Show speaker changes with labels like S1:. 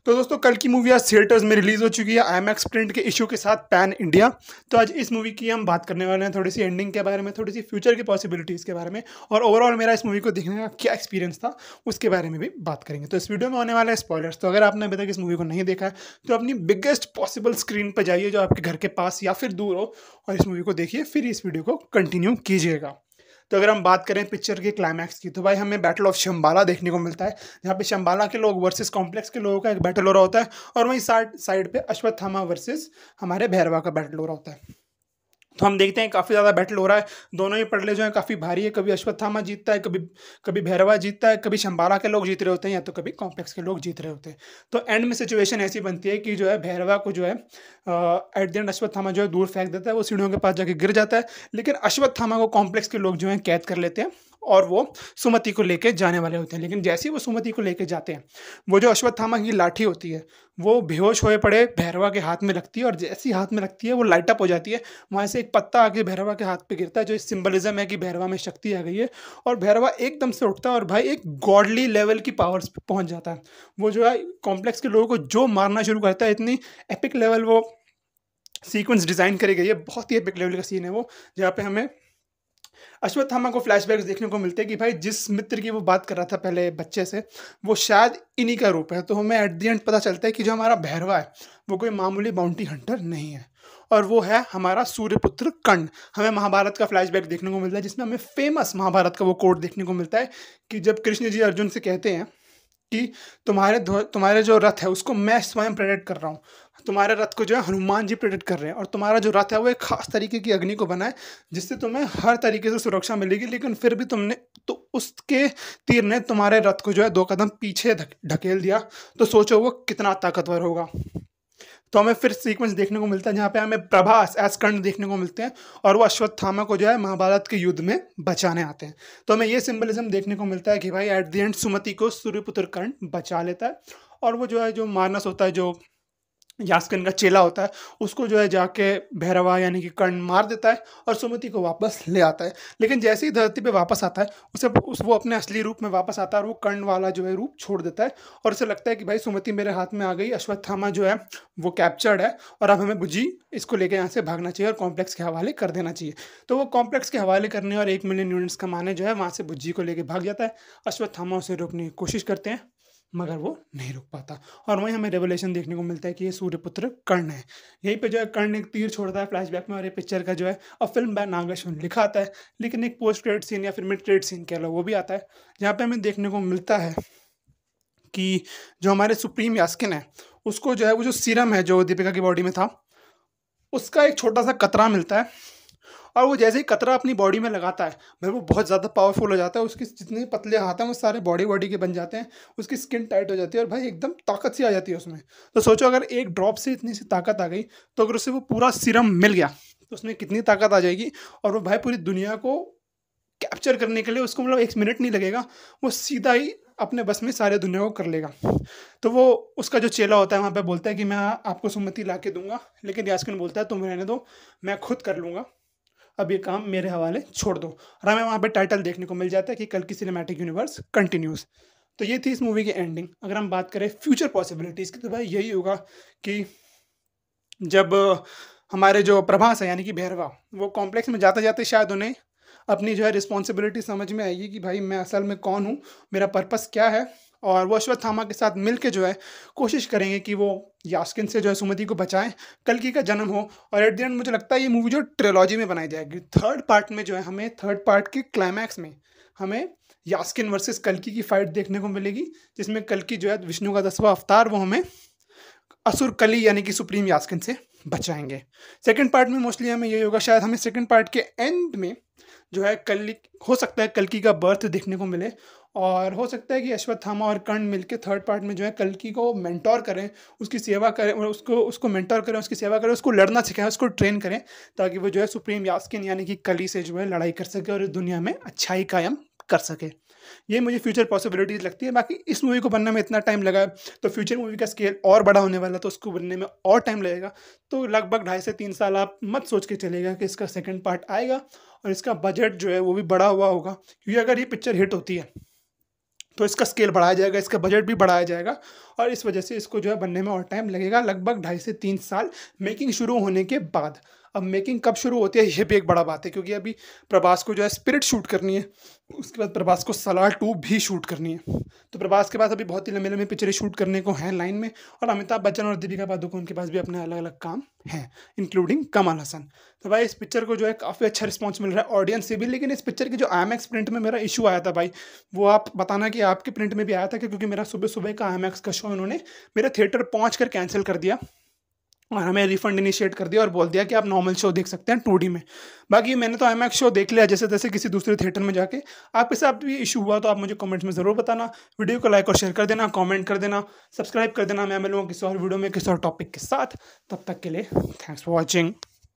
S1: तो दोस्तों कल की मूवी आज थिएटर्स में रिलीज़ हो चुकी है आईमैक्स प्रिंट के इशू के साथ पैन इंडिया। तो आज इस मूवी की हम बात करने वाले हैं, थोड़ी सी एंडिंग के बारे में, थोड़ी सी फ्यूचर की पॉसिबिलिटीज़ के बारे में, और ओवरऑल मेरा इस मूवी को देखने का क्या एक्सपीरियंस था उसके बारे में भी बात करेंगे। तो इस वीडियो में होने वाला है स्पॉयलर्स। तो अगर आपने अभी तक इस मूवी को नहीं देखा है तो अपनी बिगेस्ट पॉसिबल स्क्रीन पर जाइए जो आपके घर के पास या फिर दूर हो, और इस मूवी को देखिए, फिर इस वीडियो को कंटिन्यू कीजिएगा। तो अगर हम बात करें पिक्चर के क्लाइमैक्स की, तो भाई हमें बैटल ऑफ शंबाला देखने को मिलता है, जहाँ पे शंबाला के लोग वर्सेस कॉम्प्लेक्स के लोगों का एक बैटल हो रहा होता है, और वहीं साइड पे अश्वत्थामा वर्सेस हमारे भैरवा का बैटल हो रहा होता है। तो हम देखते हैं काफ़ी ज़्यादा बैटल हो रहा है, दोनों ही पड़ले जो है काफ़ी भारी है। कभी अश्वत्थामा जीतता है, कभी कभी भैरवा जीतता है, कभी शंबाला के लोग जीत रहे होते हैं, या तो कभी कॉम्प्लेक्स के लोग जीत रहे होते हैं। तो एंड में सिचुएशन ऐसी बनती है कि जो है भैरवा को जो है एट द एंड अश्वत्थामा जो है दूर फेंक देता है, वो सीढ़ियों के पास जाके गिर जाता है। लेकिन अश्वत्थामा को कॉम्प्लेक्स के लोग जो हैं कैद कर लेते हैं, और वो सुमति को लेके जाने वाले होते हैं। लेकिन जैसे ही वो सुमति को लेके जाते हैं, वो जो अश्वत्थामा की लाठी होती है वो बेहोश होए पड़े भैरवा के हाथ में लगती है, और जैसी हाथ में लगती है वो लाइट अप हो जाती है। वहाँ से एक पत्ता आके भैरवा के हाथ पे गिरता है, जो इस सिंबलिज्म है कि भैरवा में शक्ति आ गई है, और भैरवा एकदम से उठता है और भाई एक गॉडली लेवल की पावर्स पे पहुंच जाता है। वो जो है कॉम्प्लेक्स के लोगों को जो मारना शुरू करता है, इतनी एपिक लेवल वो सीक्वेंस डिज़ाइन करी गई है, बहुत ही एपिक लेवल का सीन है वो, जहाँ पे हमें अश्वत्थामा को फ्लैशबैक्स देखने को मिलते हैं कि भाई जिस मित्र की वो बात कर रहा था पहले बच्चे से, वो शायद इन्हीं का रूप है। तो हमें एट द एंड पता चलता है कि जो हमारा भैरवा है वो कोई मामूली बाउंटी हंटर नहीं है, और वो है हमारा सूर्यपुत्र कर्ण। हमें महाभारत का फ्लैशबैक देखने को मिलता है, जिसमें हमें फेमस महाभारत का वो कोट देखने को मिलता है कि जब कृष्ण जी अर्जुन से कहते हैं कि तुम्हारे जो रथ है उसको मैं स्वयं प्रेरित कर रहा हूँ, तुम्हारे रथ को जो है हनुमान जी प्रेरित कर रहे हैं, और तुम्हारा जो रथ है वो एक खास तरीके की अग्नि को बना है जिससे तुम्हें हर तरीके से सुरक्षा मिलेगी, लेकिन फिर भी तुमने तो उसके तीर ने तुम्हारे रथ को जो है 2 कदम पीछे ढकेल दिया। तो सोचो वो कितना ताकतवर होगा। तो हमें फिर सीक्वेंस देखने को मिलता है जहाँ पे हमें प्रभास एज कर्ण देखने को मिलते हैं, और वो अश्वत्थामा को जो है महाभारत के युद्ध में बचाने आते हैं। तो हमें ये सिंबलिज्म देखने को मिलता है कि भाई एट द एंड सुमति को सूर्यपुत्र कर्ण बचा लेता है, और वो जो है जो मानस होता है, जो यास्कन का चेला होता है, उसको जो है जाके भैरवा यानी कि कर्ण मार देता है और सुमति को वापस ले आता है। लेकिन जैसे ही धरती पे वापस आता है वो अपने असली रूप में वापस आता है, और वो कर्ण वाला जो है रूप छोड़ देता है, और उसे लगता है कि भाई सुमति मेरे हाथ में आ गई, अश्वत्थामा जो है वो कैप्चर्ड है, और अब हमें बुझी इसको लेके यहाँ से भागना चाहिए और कॉम्प्लेक्स के हवाले कर देना चाहिए। तो वो कॉम्प्लेक्स के हवाले करने और 1 मिलियन यूनिट्स कमाने जो है वहाँ से बुज्जी को लेके भाग जाता है। अश्वत्थामा उसे रोकने की कोशिश करते हैं, मगर वो नहीं रुक पाता, और वहीं हमें रेवलेशन देखने को मिलता है कि ये सूर्यपुत्र कर्ण है। यहीं पे जो है कर्ण एक तीर छोड़ता है फ्लैशबैक में, और ये पिक्चर का जो है अ फिल्म बाय नागेश्वर लिखा आता है। लेकिन एक पोस्ट क्रेडिट सीन या फिर मिड क्रेडिट सीन कह लो वो भी आता है, जहाँ पे हमें देखने को मिलता है कि जो हमारे सुप्रीम यास्किन है उसको जो है वो जो सीरम है जो दीपिका की बॉडी में था, उसका एक छोटा सा कतरा मिलता है, और वो जैसे ही कतरा अपनी बॉडी में लगाता है भाई वो बहुत ज़्यादा पावरफुल हो जाता है। उसके जितने पतले हाथ हैं वो सारे बॉडी के बन जाते हैं, उसकी स्किन टाइट हो जाती है, और भाई एकदम ताकत सी आ जाती है उसमें। तो सोचो अगर एक ड्रॉप से इतनी सी ताकत आ गई, तो अगर उसे वो पूरा सीरम मिल गया तो उसमें कितनी ताकत आ जाएगी, और वो भाई पूरी दुनिया को कैप्चर करने के लिए उसको मतलब 1 मिनट नहीं लगेगा, वो सीधा ही अपने बस में सारे दुनिया को कर लेगा। तो वो उसका जो चेला होता है वहाँ पे बोलता है कि मैं आपको सुमति ला के दूंगा, लेकिन यास्किन बोलता है तुम रहने दो, मैं खुद कर लूँगा, अब ये काम मेरे हवाले छोड़ दो। और हमें वहाँ पे टाइटल देखने को मिल जाता है कि कल की सिनेमैटिक यूनिवर्स कंटिन्यूज। तो ये थी इस मूवी की एंडिंग। अगर हम बात करें फ्यूचर पॉसिबिलिटीज़ की, तो भाई यही होगा कि जब हमारे जो प्रभास है यानी कि भैरवा, वो कॉम्प्लेक्स में जाते जाते शायद उन्हें अपनी जो है रिस्पॉन्सिबिलिटी समझ में आएगी कि भाई मैं असल में कौन हूँ, मेरा पर्पस क्या है, और वो अश्वत्थामा के साथ मिल के जो है कोशिश करेंगे कि वो यास्किन से जो है सुमति को बचाएं, कल्कि का जन्म हो। और एट द एंड मुझे लगता है ये मूवी जो ट्रिलॉजी में बनाई जाएगी, थर्ड पार्ट में जो है हमें थर्ड पार्ट के क्लाइमैक्स में हमें यास्किन वर्सेस कल्कि की फाइट देखने को मिलेगी, जिसमें कल्कि जो है विष्णु का 10वां अवतार, वो हमें असुर कली यानी कि सुप्रीम यास्किन से बचाएंगे। सेकंड पार्ट में मोस्टली हमें यही होगा, शायद हमें सेकंड पार्ट के एंड में जो है कल हो सकता है कल्कि का बर्थ देखने को मिले, और हो सकता है कि अश्वत्थामा और कर्ण मिलकर थर्ड पार्ट में जो है कल्कि को मेंटोर करें, उसकी सेवा करें, और उसको मेंटोर करें, उसकी सेवा करें, उसको लड़ना सिखाएं, उसको ट्रेन करें, ताकि वो जो है सुप्रीम यास्किन यानी कि कली से जो है लड़ाई कर सके और इस दुनिया में अच्छाई कायम कर सके। ये मुझे फ्यूचर पॉसिबिलिटीज़ लगती है। बाकी इस मूवी को बनने में इतना टाइम लगा है, तो फ्यूचर मूवी का स्केल और बड़ा होने वाला है, तो उसको बनने में और टाइम लगेगा। तो लगभग 2.5 से 3 साल आप मत सोच के चलेगा कि इसका सेकंड पार्ट आएगा, और इसका बजट जो है वो भी बड़ा हुआ होगा, क्योंकि अगर ये पिक्चर हिट होती है तो इसका स्केल बढ़ाया जाएगा, इसका बजट भी बढ़ाया जाएगा और इस वजह से इसको जो है बनने में और टाइम लगेगा, लगभग 2.5 से 3 साल मेकिंग शुरू होने के बाद। अब मेकिंग कब शुरू होती है ये भी एक बड़ा बात है, क्योंकि अभी प्रभास को जो है स्पिरिट शूट करनी है, उसके बाद प्रभास को सलार 2 भी शूट करनी है। तो प्रभास के पास अभी बहुत ही लंबी लंबी पिक्चरें शूट करने को हैं लाइन में, और अमिताभ बच्चन और दीपिका पादुकोण के पास भी अपने अलग अलग काम हैं, इंक्लूडिंग कमल हसन। तो भाई इस पिक्चर को जो है काफ़ी अच्छा रिस्पॉन्स मिल रहा है ऑडियंस से भी। लेकिन इस पिक्चर की जो IMAX प्रिंट में मेरा इशू आया था भाई, वो आप बताना कि आपके प्रिंट में भी आया था क्या, क्योंकि मेरा सुबह सुबह का IMAX का शो इन्होंने मेरे थिएटर पहुँच कर कैंसिल कर दिया और हमें रिफंड इनिशिएट कर दिया और बोल दिया कि आप नॉर्मल शो देख सकते हैं 2D में। बाकी मैंने तो IMAX शो देख लिया जैसे तैसे किसी दूसरे थिएटर में जाके। आपके साथ भी इशू हुआ तो आप मुझे कमेंट्स में ज़रूर बताना। वीडियो को लाइक और शेयर कर देना, कमेंट कर देना, सब्सक्राइब कर देना। मैं मिलूँगा किसी और वीडियो में किसी और टॉपिक के साथ। तब तक के लिए थैंक्स फॉर वॉचिंग।